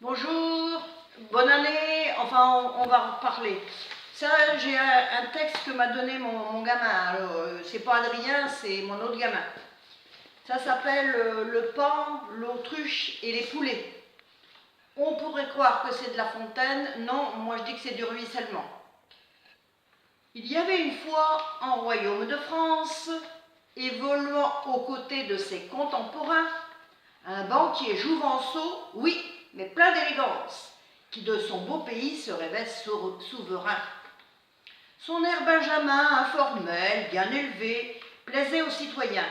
Bonjour, bonne année, enfin on va en reparler. Ça, j'ai un texte que m'a donné mon gamin. Alors, c'est pas Adrien, c'est mon autre gamin. Ça s'appelle Le paon, l'autruche et les poulets. On pourrait croire que c'est de La Fontaine. Non, moi je dis que c'est du ruissellement. Il y avait une fois en royaume de France, évoluant aux côtés de ses contemporains, un banquier jouvenceau, oui, mais plein d'élégance, qui de son beau pays se rêvait souverain. Son air benjamin, informel, bien élevé, plaisait aux citoyens,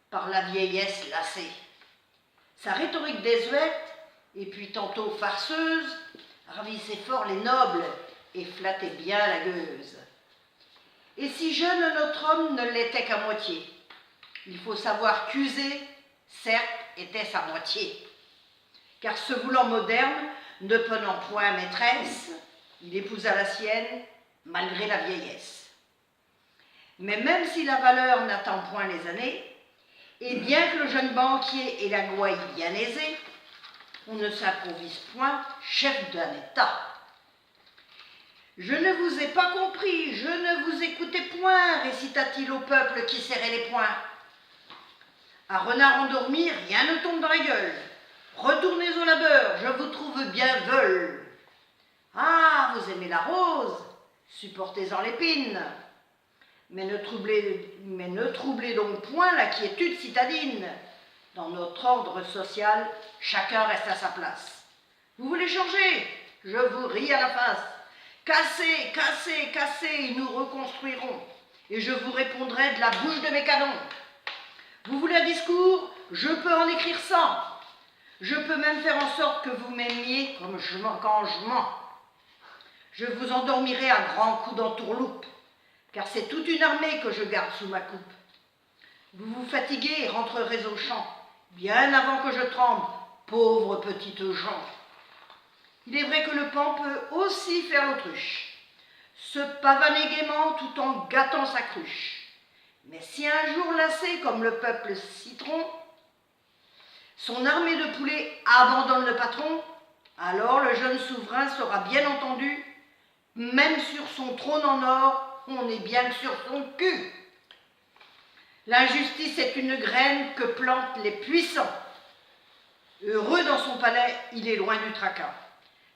par la vieillesse lassée. Sa rhétorique désuète, et puis tantôt farceuse, ravissait fort les nobles et flattait bien la gueuse. Et si jeune notre homme ne l'était qu'à moitié, il faut savoir qu'user, certes, était sa moitié. Car se voulant moderne, ne prenant point maîtresse, il épousa la sienne, malgré la vieillesse. Mais même si la valeur n'attend point les années, et bien que le jeune banquier ait la gouaille bien aisée, on ne s'improvise point chef d'un État. Je ne vous ai pas compris, je ne vous écoutais point, récita-t-il au peuple qui serrait les poings. À renard endormi, rien ne tombe dans la gueule. Retournez au labeur, je vous trouve bien veule. Ah, vous aimez la rose, supportez-en l'épine. Mais ne troublez donc point la quiétude citadine. Dans notre ordre social, chacun reste à sa place. Vous voulez changer? Je vous ris à la face. Cassez, cassez, cassez, nous reconstruirons. Et je vous répondrai de la bouche de mes canons. Vous voulez un discours? Je peux en écrire 100. Je peux même faire en sorte que vous m'aimiez quand je mens. Je vous endormirai à grands coups d'entourloupe, car c'est toute une armée que je garde sous ma coupe. Vous vous fatiguez et rentrerez au champ, bien avant que je tremble, pauvres petites gens. Il est vrai que le paon peut aussi faire l'autruche, se pavaner gaiement tout en gâtant sa cruche. Mais si un jour lassé comme le peuple citron, son armée de poulets abandonne le patron, alors le jeune souverain sera bien entendu, même sur son trône en or, on est bien que sur son cul. L'injustice est une graine que plantent les puissants. Heureux dans son palais, il est loin du tracas.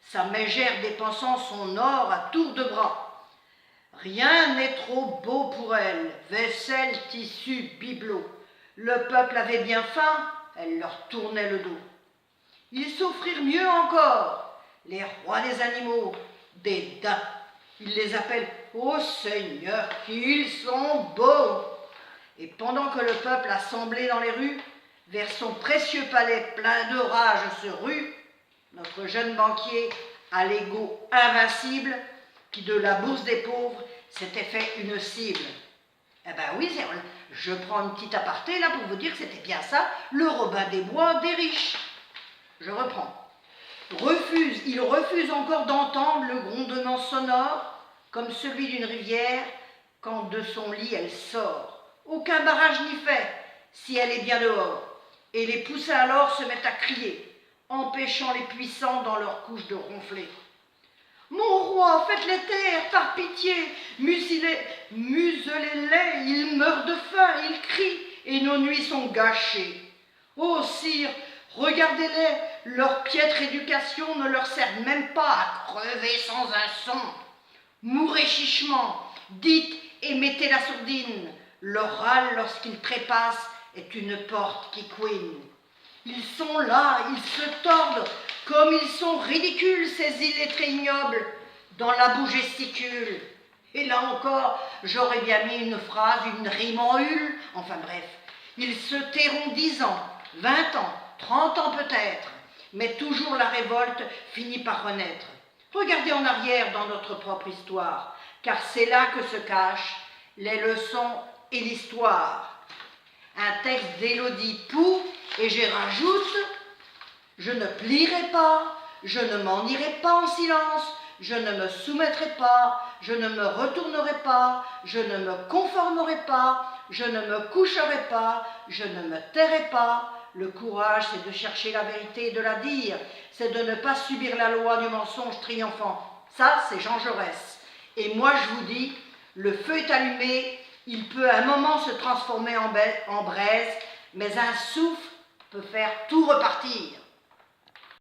Sa mégère dépensant son or à tour de bras. Rien n'est trop beau pour elle, vaisselle, tissu, bibelot. Le peuple avait bien faim, elle leur tournait le dos. Ils s'offrirent mieux encore, les rois des animaux, des daims. Ils les appellent « Ô Seigneur, qu'ils sont beaux !» Et pendant que le peuple assemblé dans les rues, vers son précieux palais plein de rage se rue, notre jeune banquier, à l'ego invincible, qui de la bourse des pauvres s'était fait une cible. Eh ben oui, je prends une petite aparté là pour vous dire que c'était bien ça, le Robin des Bois des riches. Je reprends. Il refuse encore d'entendre le grondement sonore, comme celui d'une rivière, quand de son lit elle sort. Aucun barrage n'y fait, si elle est bien dehors. Et les poussins alors se mettent à crier, empêchant les puissants dans leur couche de ronfler. Mon roi, faites-les taire, par pitié, muselez-les, ils meurent de faim, ils crient, et nos nuits sont gâchées. Ô sire, regardez-les, leur piètre éducation ne leur sert même pas à crever sans un son. Mourez chichement, dites et mettez la sourdine, leur râle lorsqu'ils trépassent est une porte qui couine. Ils sont là, ils se tordent, comme ils sont ridicules, ces illettrés ignobles, dans la boue gesticulent. Et là encore, j'aurais bien mis une phrase, une rime en hule, enfin bref. Ils se tairont 10 ans, 20 ans, 30 ans peut-être, mais toujours la révolte finit par renaître. Regardez en arrière dans notre propre histoire, car c'est là que se cachent les leçons et l'histoire. Un texte d'Élodie Pou, et j'y rajoute « Je ne plierai pas, je ne m'en irai pas en silence, je ne me soumettrai pas, je ne me retournerai pas, je ne me conformerai pas, je ne me coucherai pas, je ne me tairai pas, le courage, c'est de chercher la vérité et de la dire. C'est de ne pas subir la loi du mensonge triomphant. Ça, c'est Jean Jaurès. Et moi, je vous dis, le feu est allumé, il peut à un moment se transformer en braise, mais un souffle peut faire tout repartir.